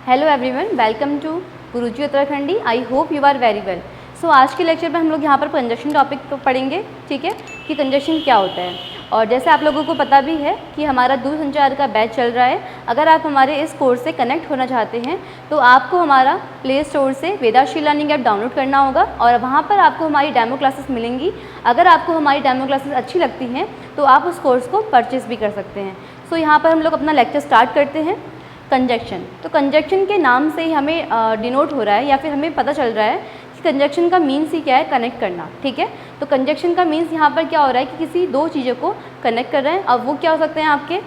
Hello everyone, welcome to Guruji Uttarakhandi. I hope you are very well. So आज के lecture में हम लोग यहाँ पर कंजक्शन टॉपिक को पढ़ेंगे, ठीक है, कि कंजक्शन क्या होता है। और जैसे आप लोगों को पता भी है कि हमारा दूरसंचार का बैच चल रहा है। अगर आप हमारे इस कोर्स से कनेक्ट होना चाहते हैं तो आपको हमारा प्ले स्टोर से वेदाश्री लर्निंग ऐप डाउनलोड करना होगा और वहाँ पर आपको हमारी डेमो क्लासेस मिलेंगी। अगर आपको हमारी डेमो क्लासेस अच्छी लगती हैं तो आप उस कोर्स को परचेज़ भी कर सकते हैं। सो यहाँ पर हम लोग अपना लेक्चर स्टार्ट करते हैं। कंजक्शन, तो कंजक्शन के नाम से ही हमें डिनोट हो रहा है या फिर हमें पता चल रहा है कि कंजक्शन का मीन्स ही क्या है, कनेक्ट करना, ठीक है। तो कंजक्शन का मीन्स यहाँ पर क्या हो रहा है कि किसी दो चीज़ों को कनेक्ट कर रहे हैं। अब वो क्या हो सकते हैं आपके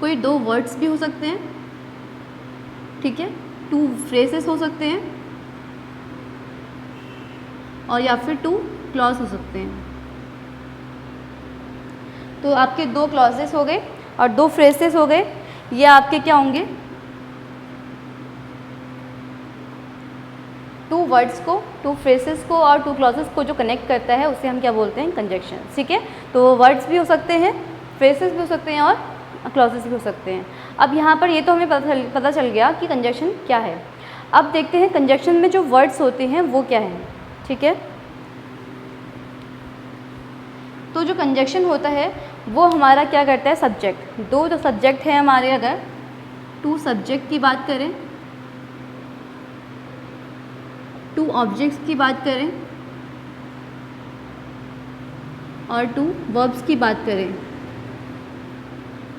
कोई दो वर्ड्स भी हो सकते हैं, ठीक है, टू फ्रेजेस हो सकते हैं और या फिर टू क्लॉज हो सकते हैं। तो आपके दो क्लॉजेस हो गए और दो फ्रेजेस हो गए, ये आपके क्या होंगे, टू वर्ड्स को, टू फ्रेजेस को और टू क्लॉजेस को जो कनेक्ट करता है उसे हम क्या बोलते हैं, कंजक्शन, ठीक है। तो वर्ड्स भी हो सकते हैं, फ्रेजेस भी हो सकते हैं और क्लॉजेस भी हो सकते हैं। अब यहाँ पर ये तो हमें पता चल गया कि कंजक्शन क्या है। अब देखते हैं कंजक्शन में जो वर्ड्स होते हैं वो क्या है, ठीक है। तो जो कंजक्शन होता है वो हमारा क्या करता है, सब्जेक्ट, दो जो सब्जेक्ट हैं हमारे, अगर टू सब्जेक्ट की बात करें, टू ऑब्जेक्ट्स की बात करें और टू वर्ब्स की बात करें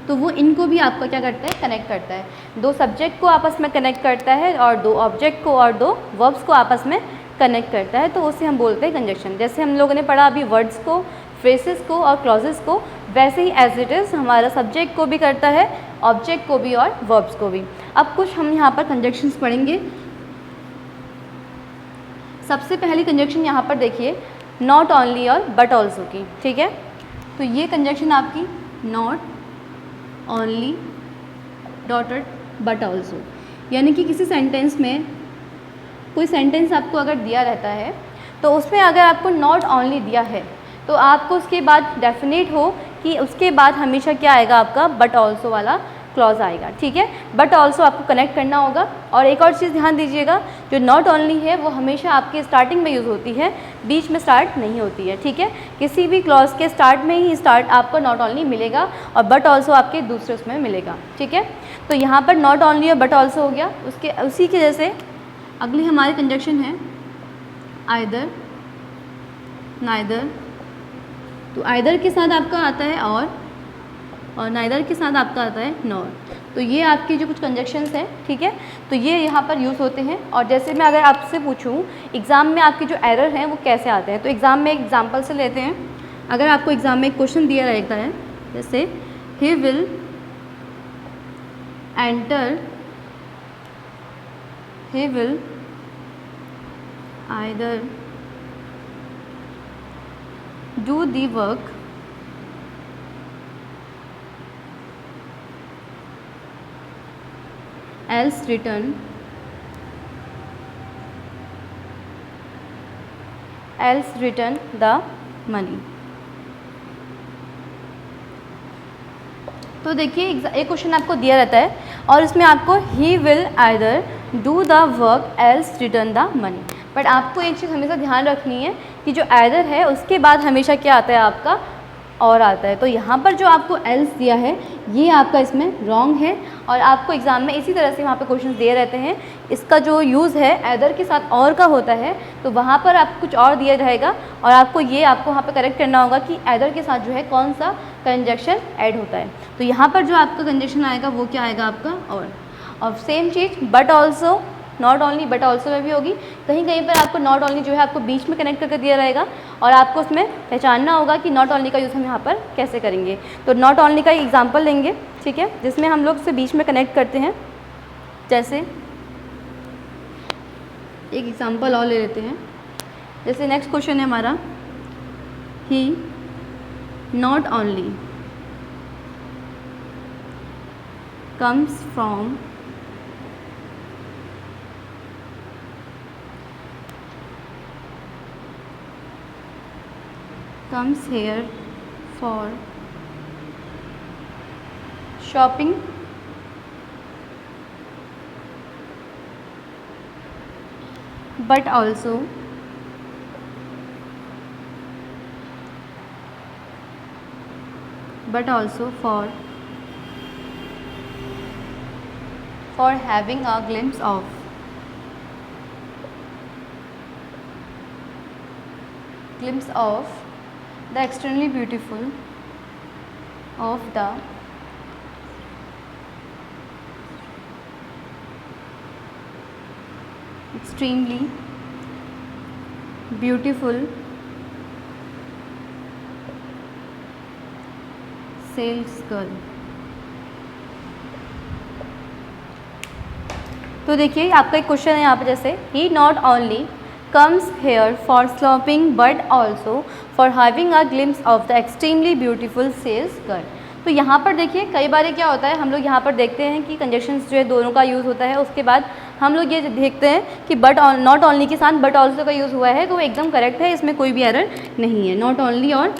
तो वो इनको भी आपका क्या करता है, कनेक्ट करता है। दो सब्जेक्ट को आपस में कनेक्ट करता है और दो ऑब्जेक्ट को और दो वर्ब्स को आपस में कनेक्ट करता है, तो उसे हम बोलते हैं कंजक्शन। जैसे हम लोगों ने पढ़ा अभी वर्ड्स को, फ्रेजेस को और क्लॉजेस को, वैसे ही एज इट इज़ हमारा सब्जेक्ट को भी करता है, ऑब्जेक्ट को भी और वर्ब्स को भी। अब कुछ हम यहाँ पर कंजक्शंस पढ़ेंगे। सबसे पहली कंजक्शन यहाँ पर देखिए, नॉट ओनली और बट ऑल्सो की, ठीक है। तो ये कंजक्शन आपकी not only dotted but also, यानी कि किसी सेंटेंस में, कोई सेंटेंस आपको अगर दिया रहता है तो उसमें अगर आपको नॉट ओनली दिया है तो आपको उसके बाद डेफिनेट हो कि उसके बाद हमेशा क्या आएगा, आपका बट ऑल्सो वाला क्लॉज आएगा, ठीक है। बट ऑल्सो आपको कनेक्ट करना होगा। और एक और चीज़ ध्यान दीजिएगा, जो नॉट ओनली है वो हमेशा आपके स्टार्टिंग में यूज़ होती है, बीच में स्टार्ट नहीं होती है, ठीक है। किसी भी क्लॉज के स्टार्ट में ही स्टार्ट आपको नॉट ओनली मिलेगा और बट ऑल्सो आपके दूसरे उसमें मिलेगा, ठीक है। तो यहाँ पर नॉट ओनली और बट ऑल्सो हो गया। उसी की वजह से अगली हमारी कंजक्शन है आइदर, नाइदर। तो आइदर के साथ आपका आता है और नाइदर के साथ आपका आता है नॉर। तो ये आपकी जो कुछ कंजक्शंस हैं, ठीक है, तो ये यहाँ पर यूज़ होते हैं। और जैसे मैं अगर आपसे पूछूँ एग्ज़ाम में आपके जो एरर हैं वो कैसे आते हैं, तो एग्ज़ाम में एक एग्जांपल से लेते हैं। अगर आपको एग्ज़ाम में एक क्वेश्चन दिया रहता है, जैसे he will enter, he will either do the work else return the money। तो देखिए एक क्वेश्चन आपको दिया रहता है और इसमें आपको he will either do the work else return the money. But आपको एक चीज़ हमेशा ध्यान रखनी है कि जो आइदर है उसके बाद हमेशा क्या आता है, आपका और आता है। तो यहाँ पर जो आपको एल्स दिया है ये आपका इसमें रॉन्ग है और आपको एग्ज़ाम में इसी तरह से वहाँ पे क्वेश्चंस दिए रहते हैं। इसका जो यूज़ है एदर के साथ और का होता है, तो वहाँ पर आपको कुछ और दिया जाएगा और आपको वहाँ पे करेक्ट करना होगा कि एदर के साथ जो है कौन सा कंजक्शन ऐड होता है। तो यहाँ पर जो आपका कंजक्शन आएगा वो क्या आएगा, आपका और same cheese but also, not only but also में भी होगी। कहीं कहीं पर आपको नॉट ओनली जो है आपको बीच में कनेक्ट करके दिया रहेगा और आपको उसमें पहचानना होगा कि नॉट ओनली का यूज़ हम यहाँ पर कैसे करेंगे। तो नॉट ओनली का एग्जांपल लेंगे, ठीक है, जिसमें हम लोग उसे बीच में कनेक्ट करते हैं। जैसे एक एग्जांपल और ले लेते हैं। जैसे नेक्स्ट क्वेश्चन है हमारा, he not only comes from comes here for shopping but also for having a glimpse of the extremely beautiful of the extremely beautiful sales girl. तो देखिए आपका एक क्वेश्चन है यहाँ पे, जैसे he not only comes here for shopping but also for having a glimpse of the extremely beautiful sales girl. तो यहाँ पर देखिए कई बार क्या होता है, हम लोग यहाँ पर देखते हैं कि कंजक्शंस जो है दोनों का यूज़ होता है, उसके बाद हम लोग ये देखते हैं कि बट नॉट ओनली के साथ बट ऑल्सो का यूज़ हुआ है, तो वो एकदम करेक्ट है, इसमें कोई भी एरर नहीं है। नॉट ओनली और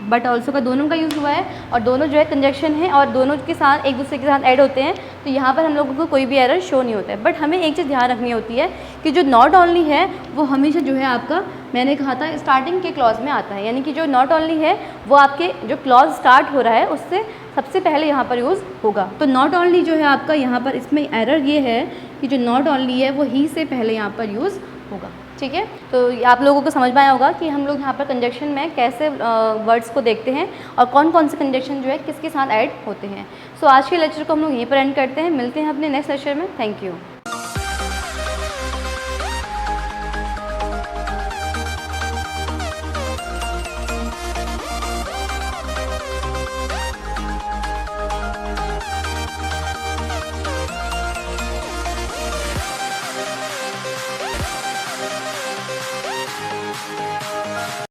बट ऑल्सो का दोनों का यूज़ हुआ है और दोनों जो है कंजक्शन है और दोनों के साथ एक दूसरे के साथ ऐड होते हैं, तो यहाँ पर हम लोगों को कोई भी एरर शो नहीं होता है। बट हमें एक चीज़ ध्यान रखनी होती है कि जो नॉट ओनली है वो हमेशा जो है आपका, मैंने कहा था स्टार्टिंग के क्लॉज में आता है, यानी कि जो नॉट ओनली है वो आपके जो क्लॉज स्टार्ट हो रहा है उससे सबसे पहले यहाँ पर यूज़ होगा। तो नॉट ओनली जो है आपका यहाँ पर, इसमें एरर ये है कि जो नॉट ओनली है वो ही से पहले यहाँ पर यूज़ होगा। ठीक है, तो आप लोगों को समझ में आया होगा कि हम लोग यहाँ पर कंजक्शन में कैसे वर्ड्स को देखते हैं और कौन कौन से कंजक्शन जो है किसके साथ ऐड होते हैं। सो आज के लेक्चर को हम लोग यहीं पर एंड करते हैं, मिलते हैं अपने नेक्स्ट लेक्चर में। Thank you.